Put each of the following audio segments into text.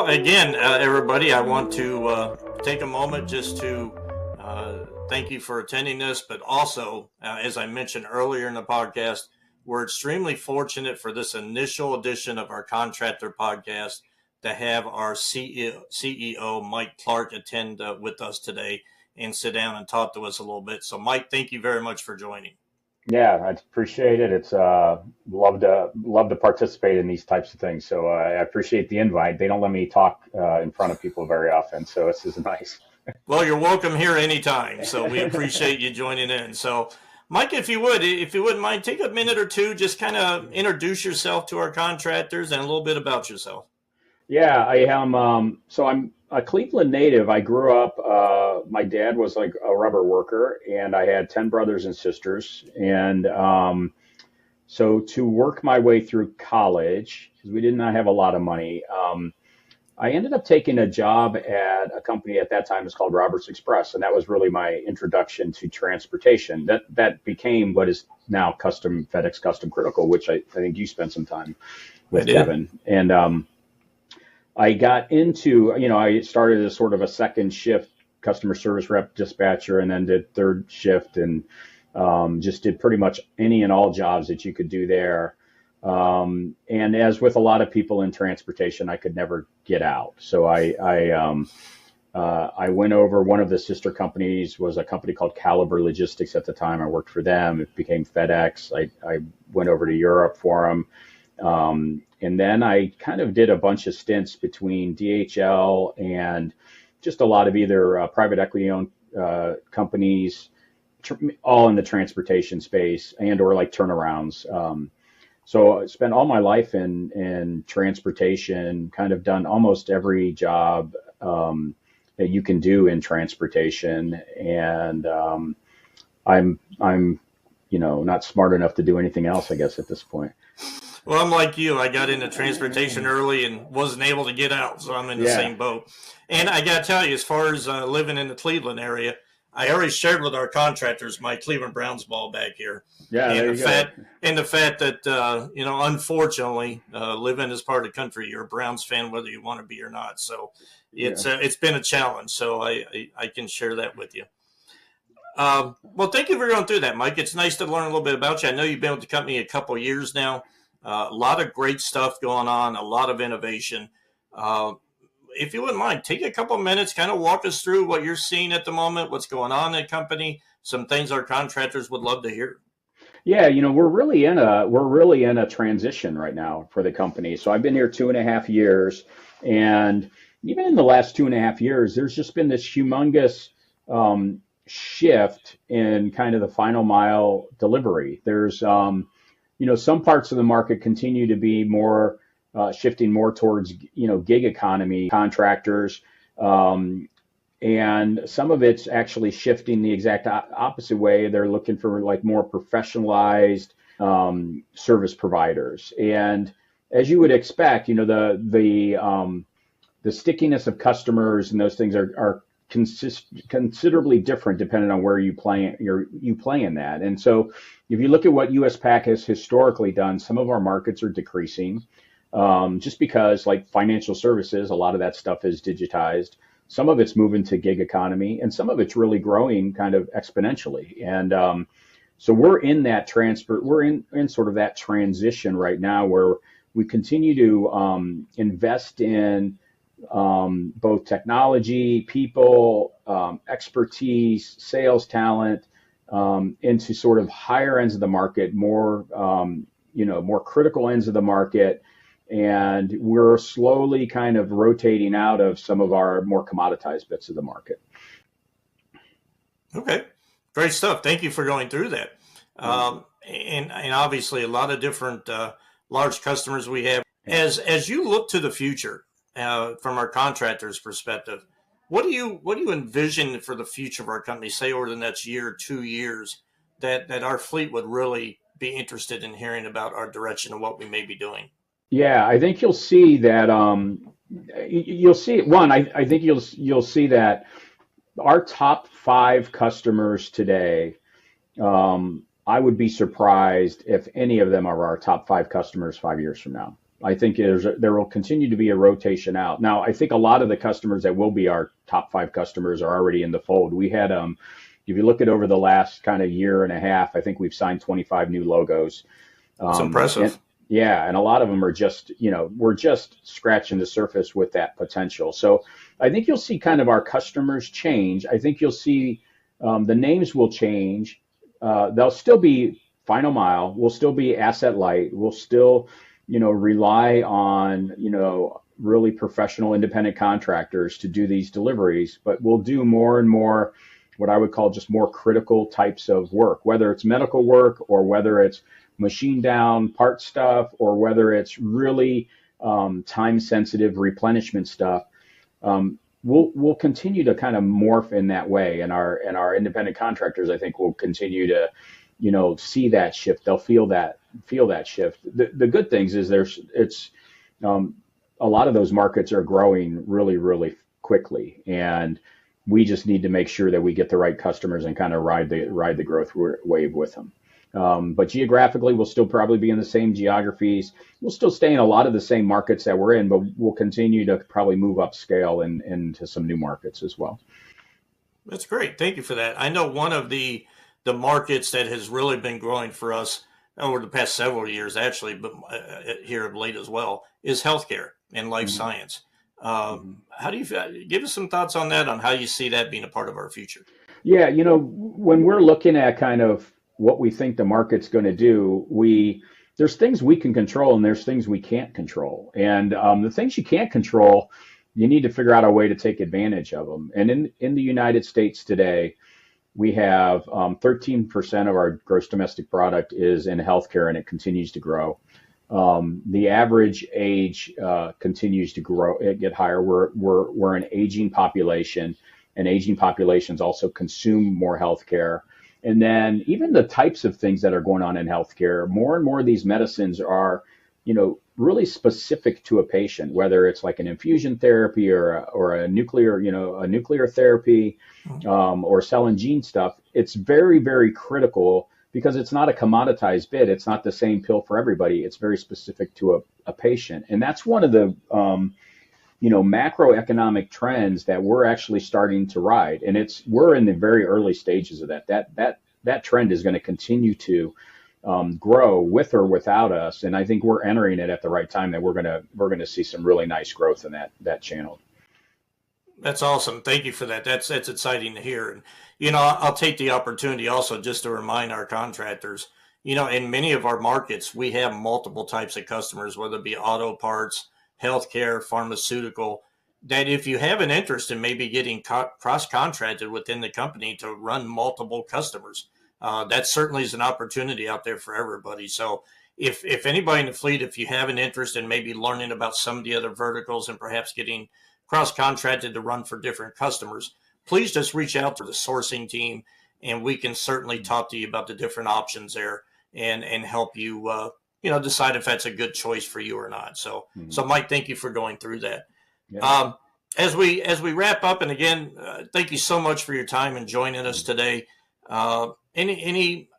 Again, everybody, I want to take a moment just to thank you for attending this, but also, as I mentioned earlier in the podcast, we're extremely fortunate for this initial edition of our Contractor podcast to have our CEO Mike Clark, attend with us today and sit down and talk to us a little bit. So, Mike, thank you very much for joining. Yeah, I appreciate it. It's love to participate in these types of things. So I appreciate the invite. They don't let me talk in front of people very often, so this is nice. Well, you're welcome here anytime. So we appreciate you joining in. So, Mike, if you wouldn't mind, take a minute or two, just kind of introduce yourself to our contractors and a little bit about yourself. Yeah, I am. So I'm a Cleveland native. I grew up. My dad was like a rubber worker, and I had 10 brothers and sisters. And so to work my way through college, because we did not have a lot of money, I ended up taking a job at a company at that time. It was called Roberts Express, and that was really my introduction to transportation. That became what is now FedEx Custom Critical, which I think you spent some time with, Kevin. And I got into, I started as sort of a second shift customer service rep dispatcher, and then did third shift, and just did pretty much any and all jobs that you could do there. And as with a lot of people in transportation, I could never get out. So I went over. One of the sister companies was a company called Caliber Logistics at the time. I worked for them. It became FedEx. I went over to Europe for them. And then I kind of did a bunch of stints between DHL and just a lot of either private equity owned companies, all in the transportation space, and or like turnarounds. So I spent all my life in transportation, kind of done almost every job that you can do in transportation. And I'm not smart enough to do anything else, I guess, at this point. Well, I'm like you. I got into transportation early and wasn't able to get out, so I'm in the same boat. And I got to tell you, as far as living in the Cleveland area, I already shared with our contractors my Cleveland Browns ball back here. Yeah, and the fact that unfortunately, living in this part of the country, you're a Browns fan whether you want to be or not. So it's been a challenge. So I can share that with you. Well, thank you for going through that, Mike. It's nice to learn a little bit about you. I know you've been with the company a couple of years now. A lot of great stuff going on, a lot of innovation. If you wouldn't mind, take a couple of minutes, kind of walk us through what you're seeing at the moment, what's going on in the company, some things our contractors would love to hear. Yeah, we're really in a transition right now for the company. So I've been here 2.5 years, and even in the last 2.5 years, there's just been this humongous shift in kind of the final mile delivery. There's some parts of the market continue to be more shifting more towards gig economy contractors, and some of it's actually shifting the exact opposite way. They're looking for like more professionalized service providers, and as you would expect, the stickiness of customers and those things are considerably different depending on where you play in that. And so if you look at what USPAC has historically done, some of our markets are decreasing just because, like financial services, a lot of that stuff is digitized. Some of it's moving to gig economy, and some of it's really growing kind of exponentially. And so we're in that we're in sort of that transition right now where we continue to invest in both technology, people, expertise, sales talent, into sort of higher ends of the market, more critical ends of the market. And we're slowly kind of rotating out of some of our more commoditized bits of the market. Okay, great stuff. Thank you for going through that. And obviously a lot of different large customers we have. As you look to the future, from our contractors' perspective, what do you envision for the future of our company, say over the next year or 2 years, that our fleet would really be interested in hearing about our direction and what we may be doing? Yeah, I think you'll see that. You'll see one. I think you'll see that our top 5 customers today. I would be surprised if any of them are our top 5 customers 5 years from now. I think there will continue to be a rotation out. Now, I think a lot of the customers that will be our top 5 customers are already in the fold. We had, if you look at over the last kind of year and a half, I think we've signed 25 new logos. It's And impressive. yeah, and a lot of them are just, we're just scratching the surface with that potential. So I think you'll see kind of our customers change. I think you'll see the names will change. They'll still be final mile. We'll still be asset light. We'll still, rely on, really professional independent contractors to do these deliveries, but we'll do more and more what I would call just more critical types of work, whether it's medical work or whether it's machine down part stuff or whether it's really time sensitive replenishment stuff. We'll continue to kind of morph in that way, and our independent contractors, I think, will continue to, see that shift. They'll feel that shift. The good things is a lot of those markets are growing really, really quickly, and we just need to make sure that we get the right customers and kind of ride the growth wave with them. But geographically, we'll still probably be in the same geographies. We'll still stay in a lot of the same markets that we're in, but we'll continue to probably move up scale into some new markets as well. That's great. Thank you for that. I know one of the markets that has really been growing for us over the past several years, actually, but here of late as well, is healthcare and life science. How do you give us some thoughts on that, on how you see that being a part of our future? Yeah, when we're looking at kind of what we think the market's going to do, there's things we can control and there's things we can't control. And the things you can't control, you need to figure out a way to take advantage of them. And in the United States today, we have 13% of our gross domestic product is in healthcare, and it continues to grow. The average age continues to get higher. We're an aging population, and aging populations also consume more healthcare. And then even the types of things that are going on in healthcare, more and more of these medicines are, really specific to a patient, whether it's like an infusion therapy or a nuclear therapy, or cell and gene stuff. It's very, very critical because it's not a commoditized bid. It's not the same pill for everybody. It's very specific to a patient. And that's one of the, macroeconomic trends that we're actually starting to ride. And we're in the very early stages of that. That trend is going to continue to grow with or without us. And I think we're entering it at the right time, that we're going to see some really nice growth in that channel. That's awesome. Thank you for that. That's exciting to hear. And, I'll take the opportunity also just to remind our contractors, in many of our markets, we have multiple types of customers, whether it be auto parts, healthcare, pharmaceutical, that if you have an interest in maybe getting cross-contracted within the company to run multiple customers, that certainly is an opportunity out there for everybody. So if anybody in the fleet, if you have an interest in maybe learning about some of the other verticals and perhaps getting cross-contracted to run for different customers, please just reach out to the sourcing team, and we can certainly talk to you about the different options there and help you, decide if that's a good choice for you or not. So, So Mike, thank you for going through that. Yeah. As we wrap up, and again, thank you so much for your time and joining us today. Any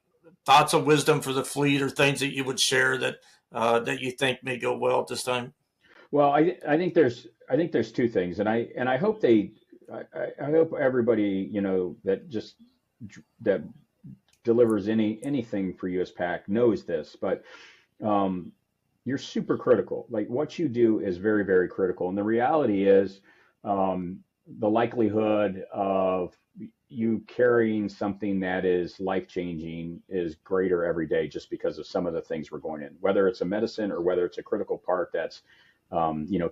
thoughts of wisdom for the fleet, or things that you would share that you think may go well at this time? Well, I think there's two things, and I hope I hope everybody, that delivers anything for US PAC knows this, but you're super critical. Like, what you do is very, very critical. And the reality is, the likelihood of you carrying something that is life-changing is greater every day, just because of some of the things we're going in, whether it's a medicine or whether it's a critical part that's,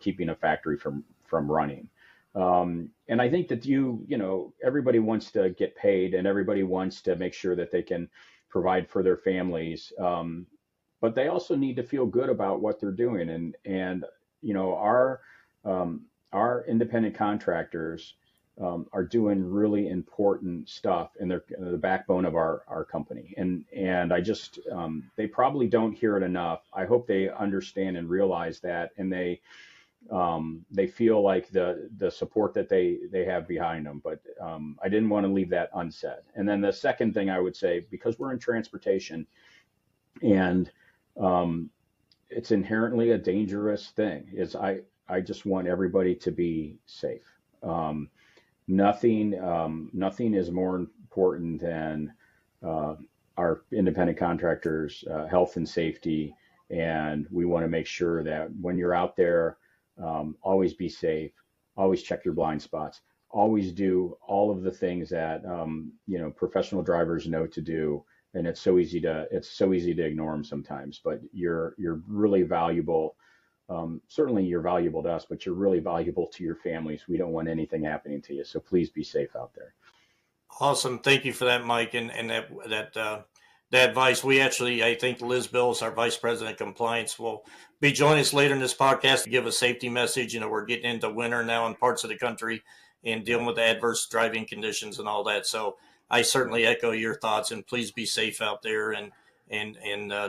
keeping a factory from running. And I think that everybody wants to get paid, and everybody wants to make sure that they can provide for their families. But they also need to feel good about what they're doing. And our independent contractors are doing really important stuff, and they're the backbone of our company. And I just, they probably don't hear it enough. I hope they understand and realize that, and they feel like the support that they have behind them. But I didn't want to leave that unsaid. And then the second thing I would say, because we're in transportation, and it's inherently a dangerous thing. I just want everybody to be safe. Um, nothing is more important than uh, our independent contractors' health and safety, and we want to make sure that when you're out there, always be safe, always check your blind spots, always do all of the things that professional drivers know to do. And it's so easy to ignore them sometimes. But you're really valuable. Certainly, you're valuable to us, but you're really valuable to your families. We don't want anything happening to you, so please be safe out there. Awesome. Thank you for that, Mike, and that advice. We actually, I think Liz Billias, our Vice President of Compliance, will be joining us later in this podcast to give a safety message. We're getting into winter now in parts of the country and dealing with adverse driving conditions and all that. So I certainly echo your thoughts, and please be safe out there and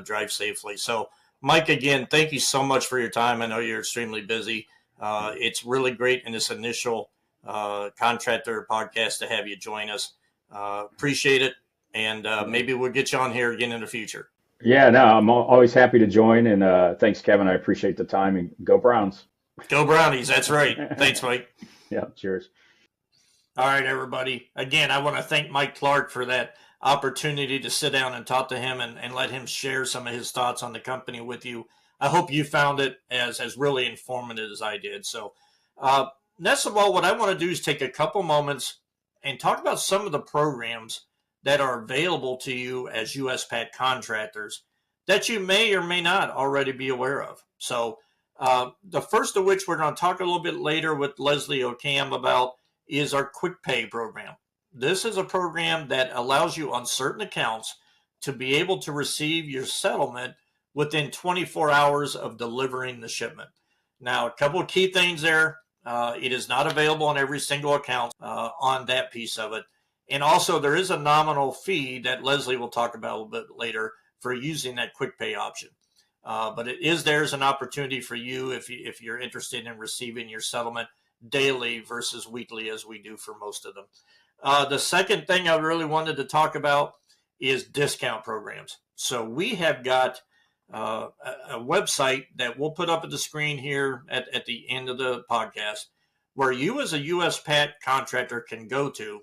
drive safely. So, Mike, again, thank you so much for your time. I know you're extremely busy. It's really great in this initial contractor podcast to have you join us. Appreciate it. And maybe we'll get you on here again in the future. Yeah, no, I'm always happy to join. And thanks, Kevin. I appreciate the time. And go Browns. Go Brownies. That's right. Thanks, Mike. Yeah, cheers. All right, everybody. Again, I want to thank Mike Clark for that opportunity to sit down and talk to him and let him share some of his thoughts on the company with you. I hope you found it as really informative as I did. So, next of all, what I want to do is take a couple moments and talk about some of the programs that are available to you as USPAT contractors that you may or may not already be aware of. So, the first of which we're going to talk a little bit later with Leslie O'Cam about is our Quick Pay program. This is a program that allows you on certain accounts to be able to receive your settlement within 24 hours of delivering the shipment. Now, a couple of key things there. It is not available on every single account on that piece of it. And also, there is a nominal fee that Leslie will talk about a little bit later for using that Quick Pay option. But it is there as an opportunity for you if you're interested in receiving your settlement daily versus weekly as we do for most of them. The second thing I really wanted to talk about is discount programs. So we have got a website that we'll put up at the screen here at the end of the podcast where you as a USPAT contractor can go to,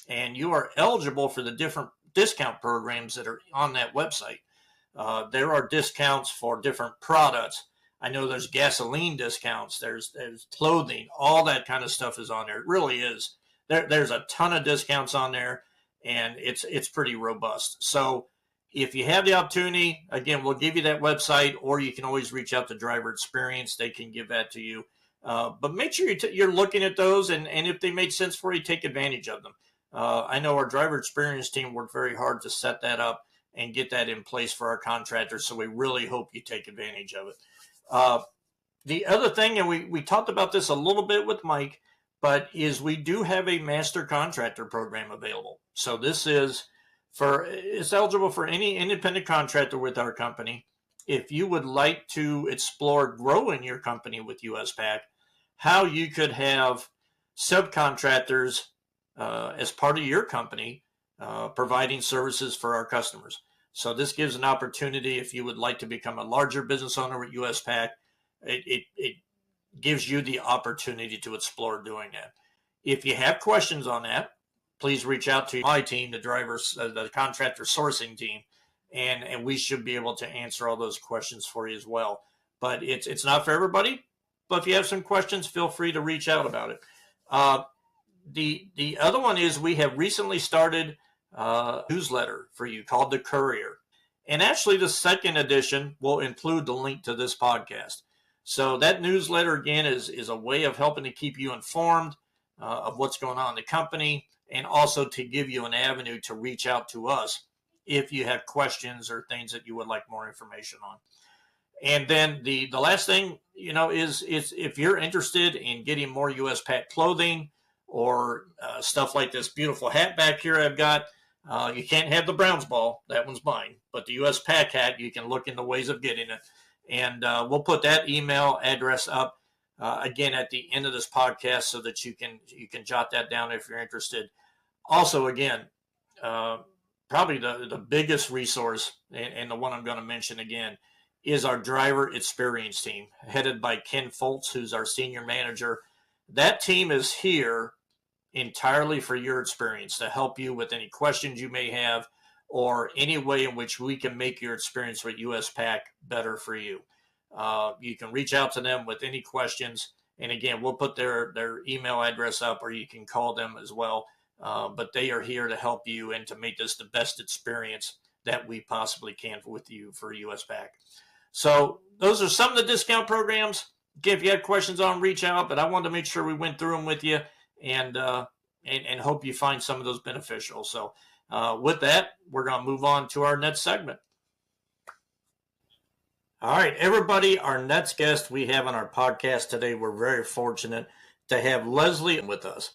and you are eligible for the different discount programs that are on that website. There are discounts for different products. I know there's gasoline discounts, there's clothing, all that kind of stuff is on there. It really is. There's a ton of discounts on there, and it's pretty robust. So if you have the opportunity, again, we'll give you that website, or you can always reach out to Driver Experience. They can give that to you. But make sure you're looking at those, and if they made sense for you, take advantage of them. I know our Driver Experience team worked very hard to set that up and get that in place for our contractors, so we really hope you take advantage of it. The other thing, and we talked about this a little bit with Mike, but is we do have a master contractor program available. So this is it's eligible for any independent contractor with our company. If you would like to explore growing your company with USPAC, how you could have subcontractors as part of your company providing services for our customers. So this gives an opportunity if you would like to become a larger business owner at USPAC. It gives you the opportunity to explore doing that. If you have questions on that, please reach out to my team, the contractor sourcing team, and we should be able to answer all those questions for you as well. But it's not for everybody. But if you have some questions, feel free to reach out about it. The other one is we have recently started a newsletter for you called the Courier. And actually, the second edition will include the link to this podcast. So that newsletter, again, is a way of helping to keep you informed of what's going on in the company, and also to give you an avenue to reach out to us if you have questions or things that you would like more information on. And then the last thing, is if you're interested in getting more USPAC clothing or stuff like this beautiful hat back here I've got, you can't have the Browns ball. That one's mine. But the USPAC hat, you can look into ways of getting it. And we'll put that email address up again at the end of this podcast so that you can jot that down if you're interested. Also, again, probably the biggest resource, and the one I'm going to mention again, is our driver experience team, headed by Ken Foltz, who's our senior manager. That team is here entirely for your experience, to help you with any questions you may have, or any way in which we can make your experience with USPAC better for you. You can reach out to them with any questions. And again, we'll put their email address up, or you can call them as well. But they are here to help you and to make this the best experience that we possibly can with you for USPAC. So those are some of the discount programs. Again, if you had questions on them, reach out. But I wanted to make sure we went through them with you, and hope you find some of those beneficial. So with that, we're going to move on to our next segment. All right, everybody, our next guest we have on our podcast today, we're very fortunate to have Leslie with us.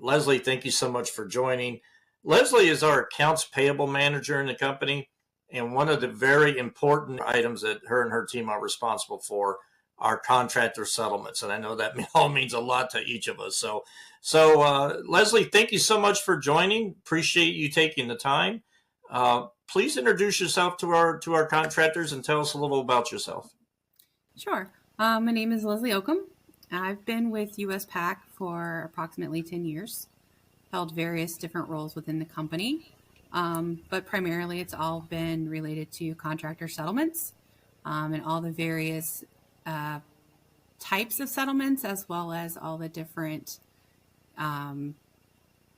Leslie, thank you so much for joining. Leslie is our accounts payable manager in the company, and one of the very important items that her and her team are responsible for are contractor settlements. And I know that all means a lot to each of us. So Leslie, thank you so much for joining. Appreciate you taking the time. Please introduce yourself to our contractors and tell us a little about yourself. Sure. My name is Leslie Oakham. I've been with USPAC for approximately 10 years, held various different roles within the company, but primarily it's all been related to contractor settlements and all the various types of settlements, as well as all the different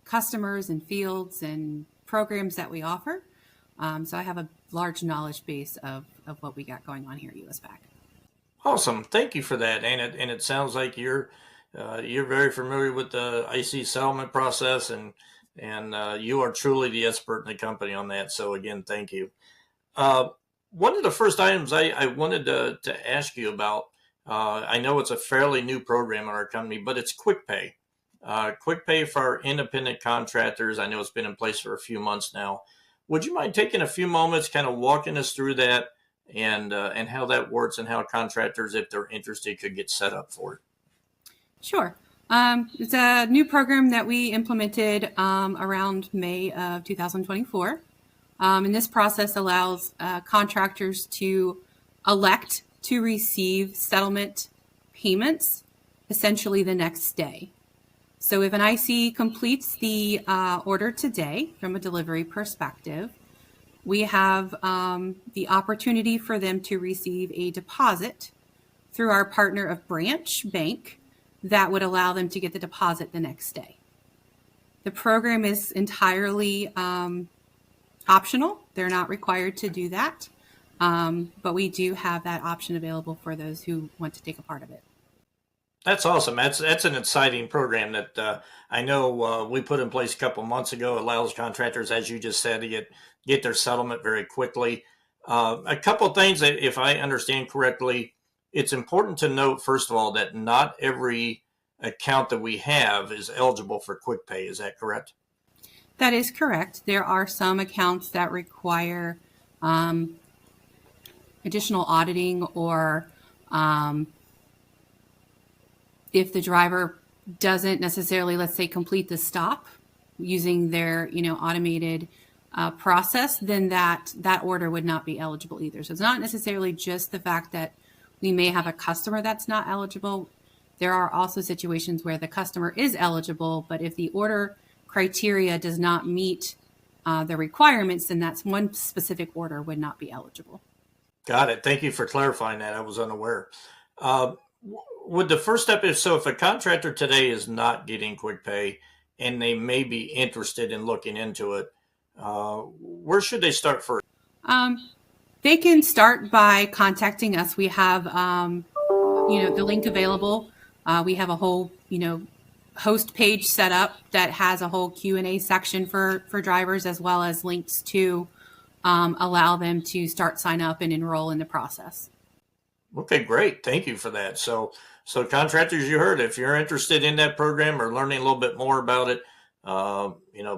customers and fields and programs that we offer. So I have a large knowledge base of what we got going on here at USPAC. Awesome. Thank you for that. And it sounds like you're very familiar with the IC settlement process, and you are truly the expert in the company on that. So again, thank you. One of the first items I wanted to ask you about, I know it's a fairly new program in our company, but it's Quick Pay. Quick Pay for our independent contractors. I know it's been in place for a few months now. Would you mind taking a few moments, kind of walking us through that and how that works, and how contractors, if they're interested, could get set up for it? Sure. It's a new program that we implemented around May of 2024. And this process allows contractors to elect to receive settlement payments essentially the next day. So if an IC completes the order today from a delivery perspective, we have the opportunity for them to receive a deposit through our partner of Branch Bank that would allow them to get the deposit the next day. The program is entirely optional. They're not required to do that, but we do have that option available for those who want to take a part of it. That's awesome. That's an exciting program that I know we put in place a couple months ago. It allows contractors, as you just said, to get their settlement very quickly. A couple of things that, if I understand correctly, it's important to note, first of all, that not every account that we have is eligible for Quick Pay. Is that correct? That is correct. There are some accounts that require additional auditing, or if the driver doesn't necessarily, let's say, complete the stop using their, automated process, then that order would not be eligible either. So it's not necessarily just the fact that we may have a customer that's not eligible. There are also situations where the customer is eligible, but if the order criteria does not meet the requirements, then that's one specific order would not be eligible. Got it. Thank you for clarifying that. I was unaware. Would the first step is, so if a contractor today is not getting Quick Pay and they may be interested in looking into it, where should they start first? They can start by contacting us. We have, the link available. We have a whole, host page set up that has a whole Q&A section for drivers, as well as links to allow them to sign up and enroll in the process. Okay, great. Thank you for that. So contractors, you heard, if you're interested in that program or learning a little bit more about it,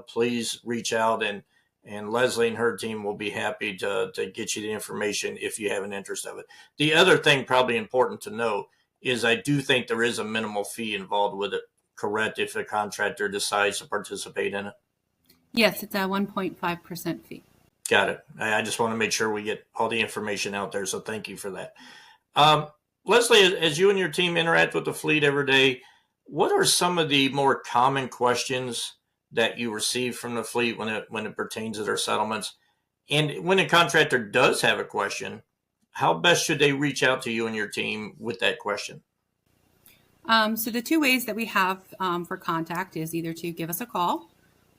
please reach out, and Leslie and her team will be happy to get you the information if you have an interest of it. The other thing probably important to note is I do think there is a minimal fee involved with it, correct, if a contractor decides to participate in it? Yes, it's a 1.5% fee. Got it. I just want to make sure we get all the information out there. So thank you for that. Um, Leslie, as you and your team interact with the fleet every day, what are some of the more common questions that you receive from the fleet when it pertains to their settlements? And when a contractor does have a question, how best should they reach out to you and your team with that question? So the two ways that we have for contact is either to give us a call,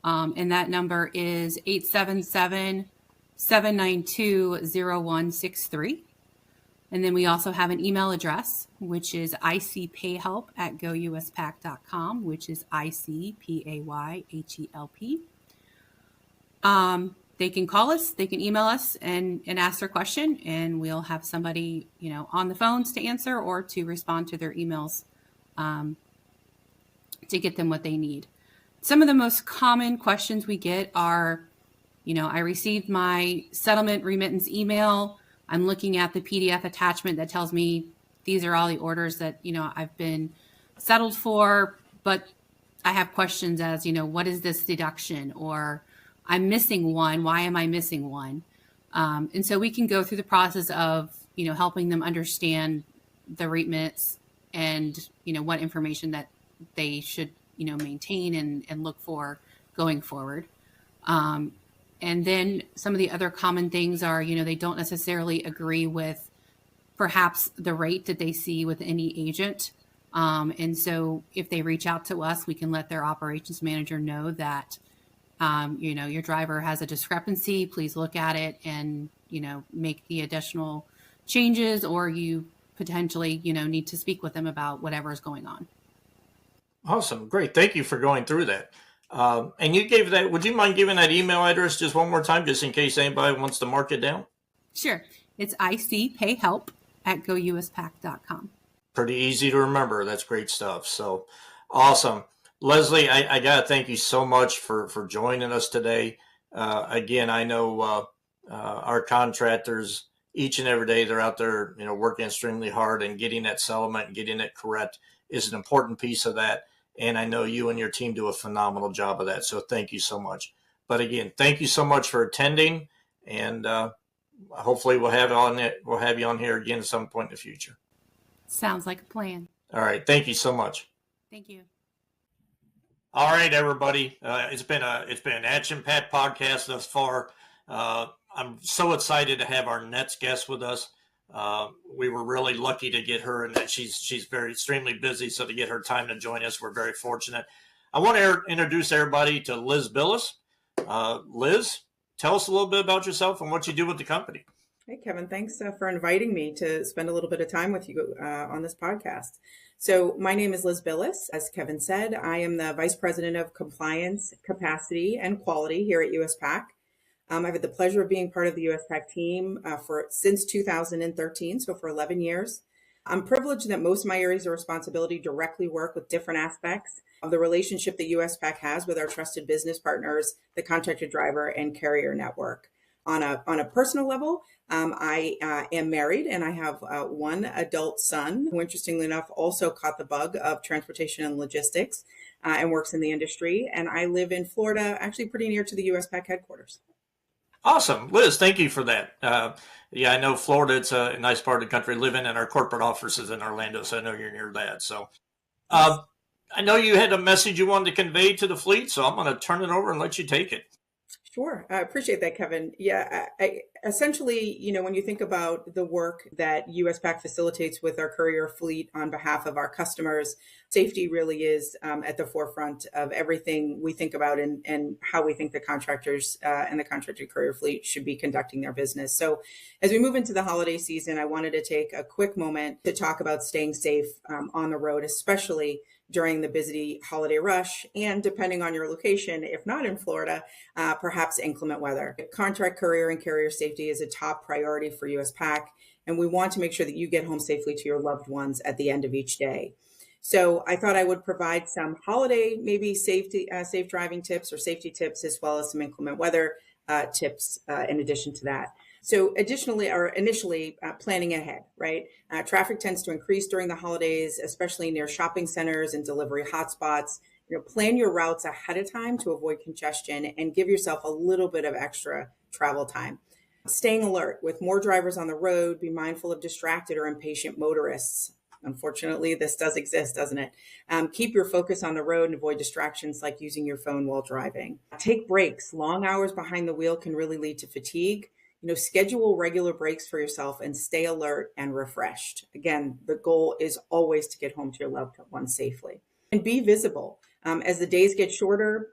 and that number is 877-792-0163. And then we also have an email address, which is icpayhelp@gouspac.com, which is ICPAYHELP. They can call us, they can email us and ask their question, and we'll have somebody, on the phones to answer or to respond to their emails to get them what they need. Some of the most common questions we get are, I received my settlement remittance email. I'm looking at the PDF attachment that tells me these are all the orders that, I've been settled for, but I have questions as, what is this deduction? Or I'm missing one. Why am I missing one? And so we can go through the process of, helping them understand the remits and, what information that they should, maintain and look for going forward. And then some of the other common things are, they don't necessarily agree with perhaps the rate that they see with any agent. And so if they reach out to us, we can let their operations manager know that, your driver has a discrepancy. Please look at it and, make the additional changes, or you potentially, need to speak with them about whatever is going on. Awesome. Great. Thank you for going through that. And you gave that, would you mind giving that email address just one more time, just in case anybody wants to mark it down? Sure. It's icpayhelp@gouspac.com. Pretty easy to remember. That's great stuff. So awesome. Leslie, I got to thank you so much for joining us today. Again, I know our contractors, each and every day, they're out there, working extremely hard, and getting that settlement and getting it correct is an important piece of that. And I know you and your team do a phenomenal job of that. So thank you so much. But again, thank you so much for attending. And hopefully we'll have you on here again at some point in the future. Sounds like a plan. All right. Thank you so much. Thank you. All right, everybody. It's been an action-packed podcast thus far. I'm so excited to have our next guest with us. We were really lucky to get her, and that she's very extremely busy. So to get her time to join us, we're very fortunate. I want to introduce everybody to Liz Billias. Liz, tell us a little bit about yourself and what you do with the company. Hey, Kevin, thanks for inviting me to spend a little bit of time with you on this podcast. So my name is Liz Billias. As Kevin said, I am the Vice President of Compliance, Capacity, and Quality here at USPAC. I've had the pleasure of being part of the USPAC team since 2013, so for 11 years. I'm privileged that most of my areas of responsibility directly work with different aspects of the relationship that USPAC has with our trusted business partners, the contractor, driver, and carrier network. On a personal level, I am married, and I have one adult son who, interestingly enough, also caught the bug of transportation and logistics and works in the industry. And I live in Florida, actually pretty near to the USPAC headquarters. Awesome. Liz, thank you for that. Yeah, I know Florida, it's a nice part of the country. Living in our corporate offices in Orlando, so I know you're near that. So I know you had a message you wanted to convey to the fleet, so I'm going to turn it over and let you take it. Sure. I appreciate that, Kevin. Yeah, I essentially, when you think about the work that USPAC facilitates with our courier fleet on behalf of our customers, safety really is at the forefront of everything we think about and how we think the contractors and the contractor courier fleet should be conducting their business. So as we move into the holiday season, I wanted to take a quick moment to talk about staying safe on the road, especially during the busy holiday rush, and depending on your location, if not in Florida, perhaps inclement weather. Contract courier and carrier safety is a top priority for USPAC, and we want to make sure that you get home safely to your loved ones at the end of each day. So I thought I would provide some holiday, maybe safe driving tips or safety tips, as well as some inclement weather tips in addition to that. So initially planning ahead, right? Traffic tends to increase during the holidays, especially near shopping centers and delivery hotspots. Plan your routes ahead of time to avoid congestion and give yourself a little bit of extra travel time. Staying alert. With more drivers on the road, be mindful of distracted or impatient motorists. Unfortunately, this does exist, doesn't it? Keep your focus on the road and avoid distractions like using your phone while driving. Take breaks. Long hours behind the wheel can really lead to fatigue. Schedule regular breaks for yourself and stay alert and refreshed. Again, the goal is always to get home to your loved ones safely. And be visible. As the days get shorter,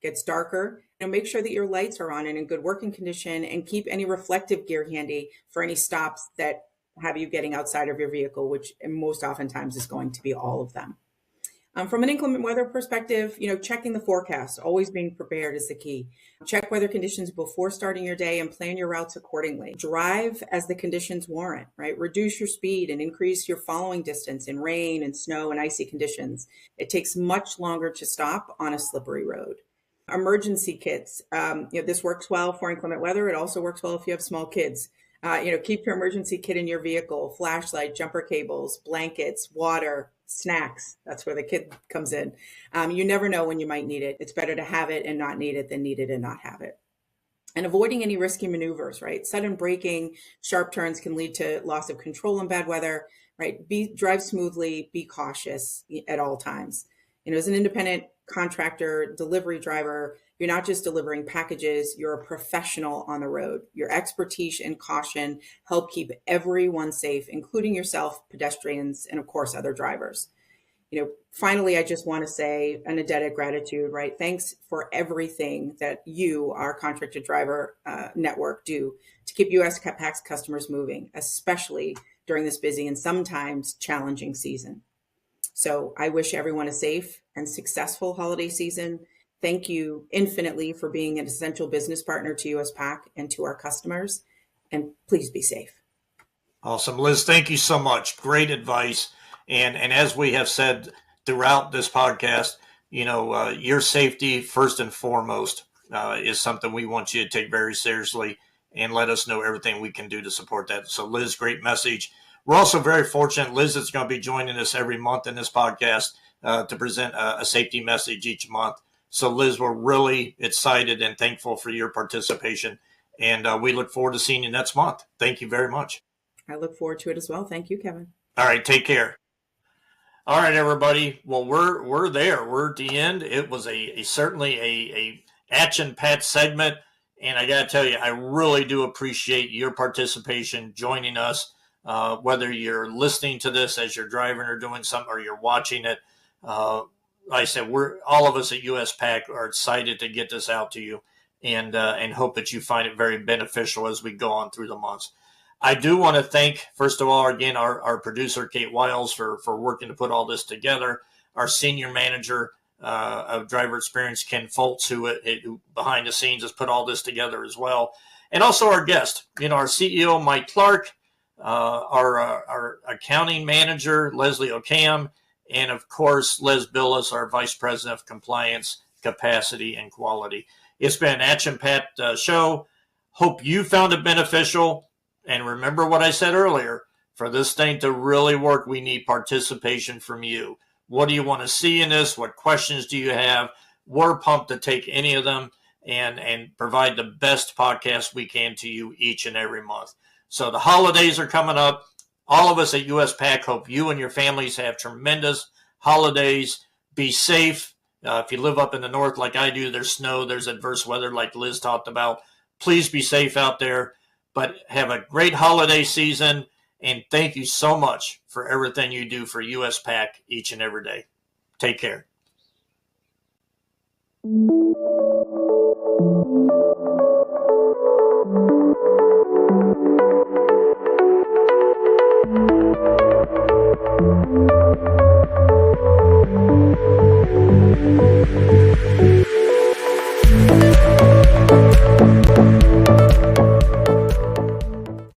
gets darker, make sure that your lights are on and in good working condition, and keep any reflective gear handy for any stops that have you getting outside of your vehicle, which most oftentimes is going to be all of them. From an inclement weather perspective, checking the forecast, always being prepared is the key. Check weather conditions before starting your day and plan your routes accordingly. Drive as the conditions warrant, right? Reduce your speed and increase your following distance in rain and snow and icy conditions. It takes much longer to stop on a slippery road. Emergency kits. This works well for inclement weather. It also works well if you have small kids. Keep your emergency kit in your vehicle: flashlight, jumper cables, blankets, water, snacks. That's where the kit comes in. You never know when you might need it. It's better to have it and not need it than need it and not have it. And avoiding any risky maneuvers, right? Sudden braking, sharp turns can lead to loss of control in bad weather, right? Drive smoothly, be cautious at all times. As an independent contractor, delivery driver, you're not just delivering packages, you're a professional on the road. Your expertise and caution help keep everyone safe, including yourself, pedestrians, and of course, other drivers. Finally, I just want to say an indebted gratitude, right? Thanks for everything that you, our contractor driver network, do to keep US PAC's customers moving, especially during this busy and sometimes challenging season. So I wish everyone a safe and successful holiday season. Thank you infinitely for being an essential business partner to US PAC and to our customers. And please be safe. Awesome. Liz, thank you so much. Great advice. And as we have said throughout this podcast, your safety first and foremost is something we want you to take very seriously, and let us know everything we can do to support that. So Liz, great message. We're also very fortunate. Liz is going to be joining us every month in this podcast to present a safety message each month. So Liz, we're really excited and thankful for your participation. And we look forward to seeing you next month. Thank you very much. I look forward to it as well. Thank you, Kevin. All right. Take care. All right, everybody. Well, we're there. We're at the end. It was certainly a action-packed segment. And I got to tell you, I really do appreciate your participation, joining us. Whether you're listening to this as you're driving or doing something, or you're watching it, like I said, all of us at US PAC are excited to get this out to you, and hope that you find it very beneficial as we go on through the months. I do want to thank, first of all, again, our producer, Kate Wiles, for working to put all this together, our senior manager of driver experience, Ken Foltz, who behind the scenes has put all this together as well, and also our guest, our CEO, Mike Clark, our accounting manager, Leslie Ocam, and of course, Liz Billias, our Vice President of Compliance, Capacity, and Quality. It's been an action-packed show. Hope you found it beneficial. And remember what I said earlier, for this thing to really work, we need participation from you. What do you want to see in this? What questions do you have? We're pumped to take any of them and provide the best podcast we can to you each and every month. So the holidays are coming up. All of us at US PAC hope you and your families have tremendous holidays. Be safe. If you live up in the north like I do, there's snow, there's adverse weather like Liz talked about. Please be safe out there. But have a great holiday season, and thank you so much for everything you do for US PAC each and every day. Take care.